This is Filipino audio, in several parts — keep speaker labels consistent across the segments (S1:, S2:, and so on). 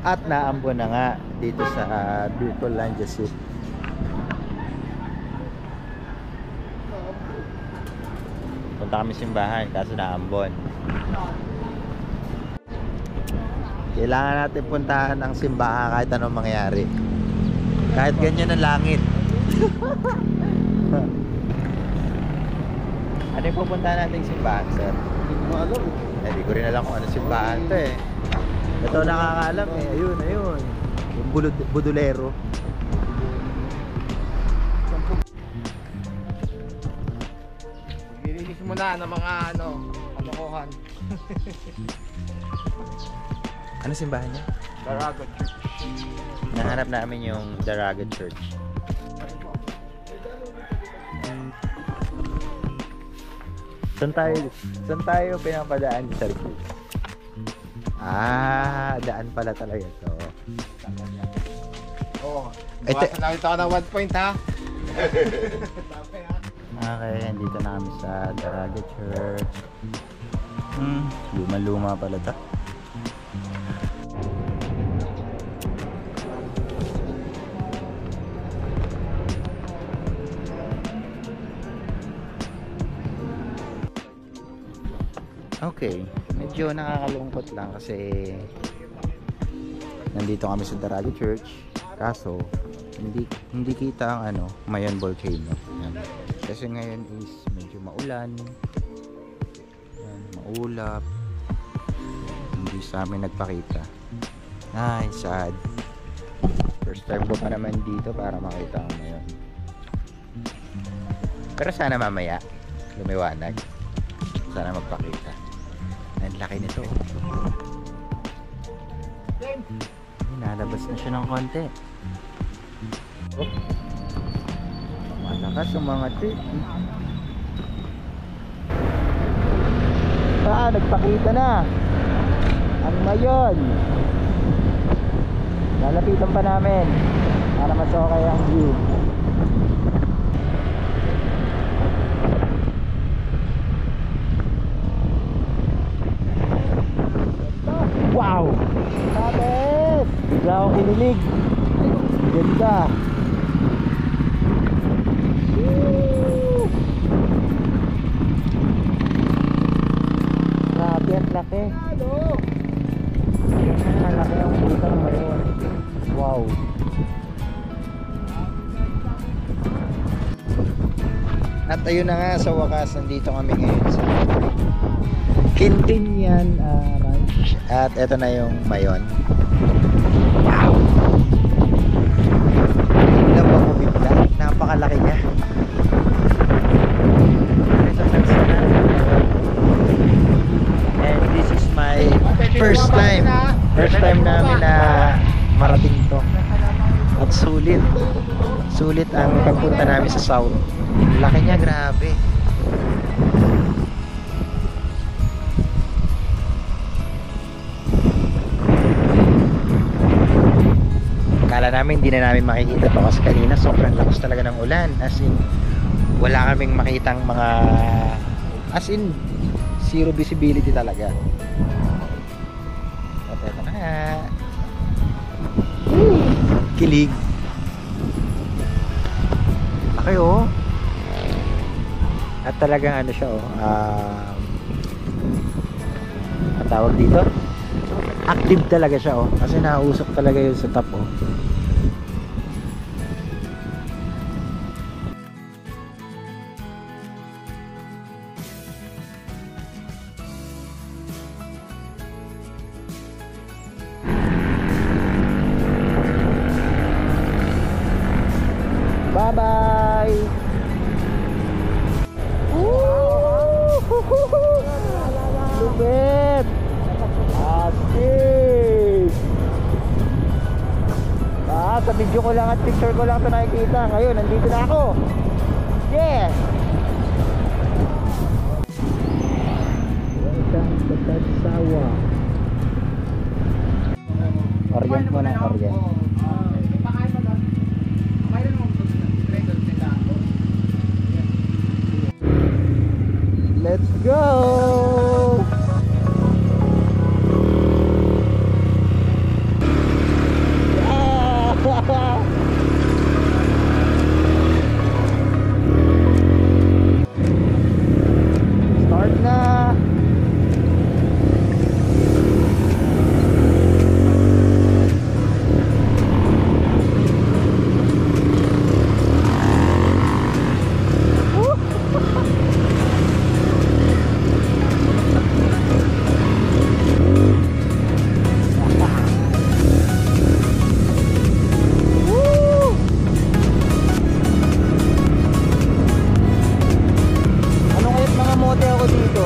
S1: At naambon na nga dito sa Virtualandia City. Punta kami simbahan kaso naambon. Kailangan natin puntahan ang simbahan kahit anong mangyari. Kahit ganyan ang langit. Ano yung pupuntahan natin simbahan, sir?
S2: Hindi ko alam.
S1: Hindi ko rin alam kung ano simbahan to eh. Ito nakakaalam eh. Ayun, ayun. Yung budulero.
S2: Nililis mo na ng mga kalokohan.
S1: Ano simbahan niya?
S2: Daraga Church.
S1: Nahanap namin yung Daraga Church. Saan tayo pinapadaan sa likod? Daan pala talaga ito.
S2: Oo. Bukasan lang ito ka ng 1 point ha.
S1: Okay, dito na kami sa Daraga Church. Luma-luma pala ito. Okay, medyo nakakalungkot lang kasi nandito kami sa Daraga Church kaso hindi kita ang Mayon Volcano. Yan. Kasi ngayon is medyo maulan. Yan, maulap. Hindi sa amin nagpakita. Ay, sad. First time ko pa naman dito para makita ang Mayon. Pero sana mamaya lumiwanag. Sana magpakita. Ang laki nito. Nalabas na siya ng konti. Malakas ang mga trip. Nagpakita na ang Mayon. Lalapitan pa namin para mas okay ang view. Wow! Tapos! Bigla akong kinilig. Ganda. Woo! Grabe ang laki. Malaki ang puta ng Mayon. Wow! At ayun na nga, sa wakas nandito kami ngayon sa Quintinian Ranch. At eto na yung Mayon. Wow! Hindi ba bumibla? Napakalaki niya. And this is my first time. First time namin na marating to. At sulit. Sulit ang pagpunta namin sa South. Laki niya, grabe. Akala namin hindi na namin makikita to kasi kanina sobrang lakas talaga ng ulan, as in wala kaming makitang mga, as in zero visibility talaga. At eto na nga, kilig laki oh. At talagang siya oh, ang tawag dito, active talaga siya oh, kasi nausok talaga yun sa top oh. Bye bye. Lupit. Astig. Sa video ko lang at picture ko lang ito nakikita. Ngayon nandito na ako. Yeah. Welcome to Tatsawa. Orient mo na, orient. Let's go! Start na. Ano kaya't mga mote ako dito?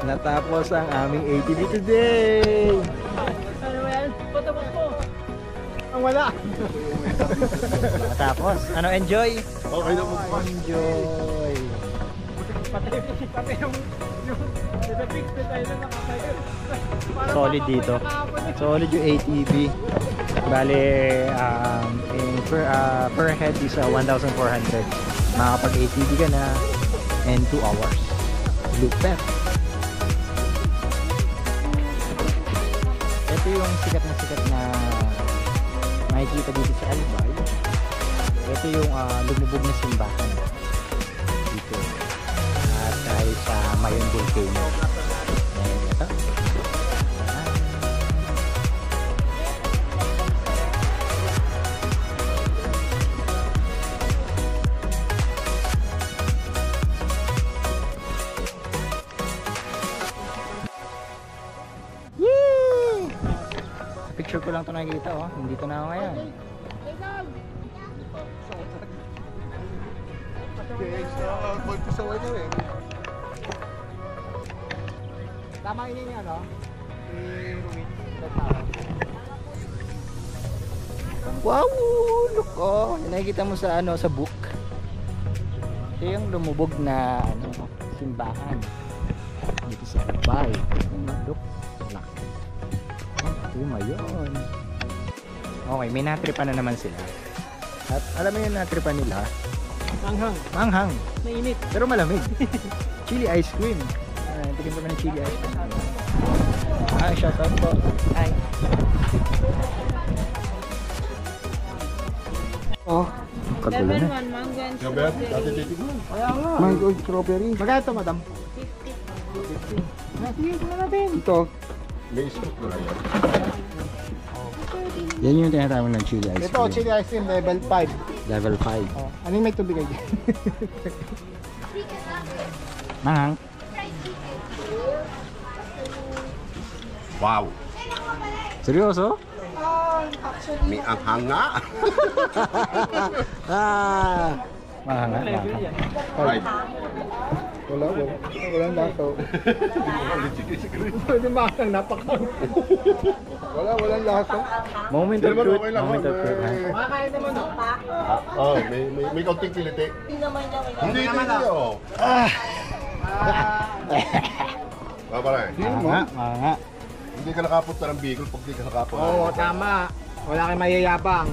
S1: Natapos ang aming ATV today.
S3: Ano ba yan? Patapos ko.
S2: Ang wala.
S1: Natapos. Ano, enjoy?
S2: Okay na po.
S1: Enjoy.
S3: Pati yung sa fix na tayo na nakatayo.
S1: Solid dito. Solid yung ATV. Bale, per head is 1,400. Makakapag ATV ka na in 2 hours. Lupet. Ito yung sikat na makikita dito sa Albay. Ito yung lumubog na simbahan dito. At dahil sa Mayon Volcano. Ayan, ito. Yee! Picture ko lang ito nakikita, oh. Hindi ito na ako ngayon.
S2: Magpasaway na eh. Tama ini niya, no? Ruin.
S1: Wow! Look, oh. Nakikita mo sa ano, sa book. Ito yung lumubog na ano, simbahan. Dito sa Albay. Look. Laki. Oh, ito yung Mayon. Okay, may natripan na naman sila. At alam mo yung natripan nila?
S3: Manghang.
S1: Manghang.
S3: Mainit.
S1: Pero malamig. Chili ice cream. Tignan pa ng chili ice cream. Hi, shout out po. Hi.
S2: Oh.
S1: Kagulo na.
S3: mango and
S2: Gabi, dati titignan.
S3: Kaya nga.
S2: Mango strawberry. Magkano ito, madam?
S3: 50. Sige, kung natin.
S2: Ito. May scoop na yan.
S1: Yan yung tinatawag ng chili ice cream.
S2: Ito, chili ice cream, level 5.
S1: Level 5.
S2: Oh. Ano yung may tubig ay dyan?
S1: Manghang.
S4: Wow,
S1: Seryoso?
S4: may anghang nga.
S1: Manghang nga.
S4: Right.
S2: Walang laso. Pwede makakang napakang. Walang laso.
S1: Moment of
S4: Hindi naman
S1: truth.
S4: okay lang.
S1: Moment of truth. ha?
S2: Makakain naman, no?
S4: Oh, may kaunting kiliti. Hindi, oh. Pare,
S1: Manghang.
S4: hindi ka nakapunta ng Bicol pag di ka nakapunta.
S2: Oo, tama. Wala kang mayayabang.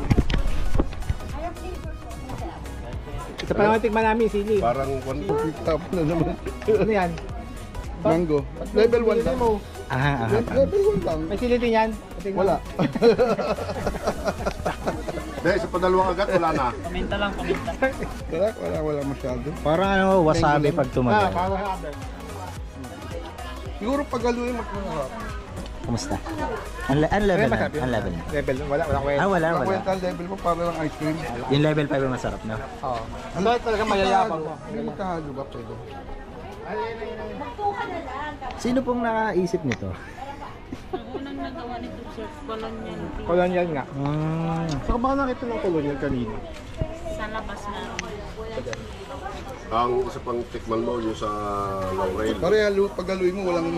S2: Ito pa naman tikman namin, sili.
S4: Parang
S2: Tapos na naman. Ano yan? Mango. Level 1 lang. Level 1 lang. May sili din yan? Wala.
S4: Dahil sa padalawang agad, wala na.
S3: Paminta lang, paminta.
S2: Wala masyado.
S1: Parang ano, wasabi pag tumagal.
S2: Parang haber. Siguro pag haluin magkakaroon.
S1: Kumusta? Ang level na? Ang level na?
S2: Level, wala kwenta.
S1: Wala.
S2: Kwenta ang level mo para lang ice cream.
S1: Yung level 5 yung masarap, no?
S2: Oo. Ano talaga mayayabang mo? Hindi magkahalo ba pwede?
S1: Sino pong nakaisip nito?
S3: Ang unang nagawa nito, Sir, Colonial Tea.
S2: Kolonyal nga.
S4: Saka baka nakita ng kolonyal kanina.
S3: Sa labas na.
S4: Ang isa pang tikman mo yung sa Laurel.
S2: Pag haluin mo walang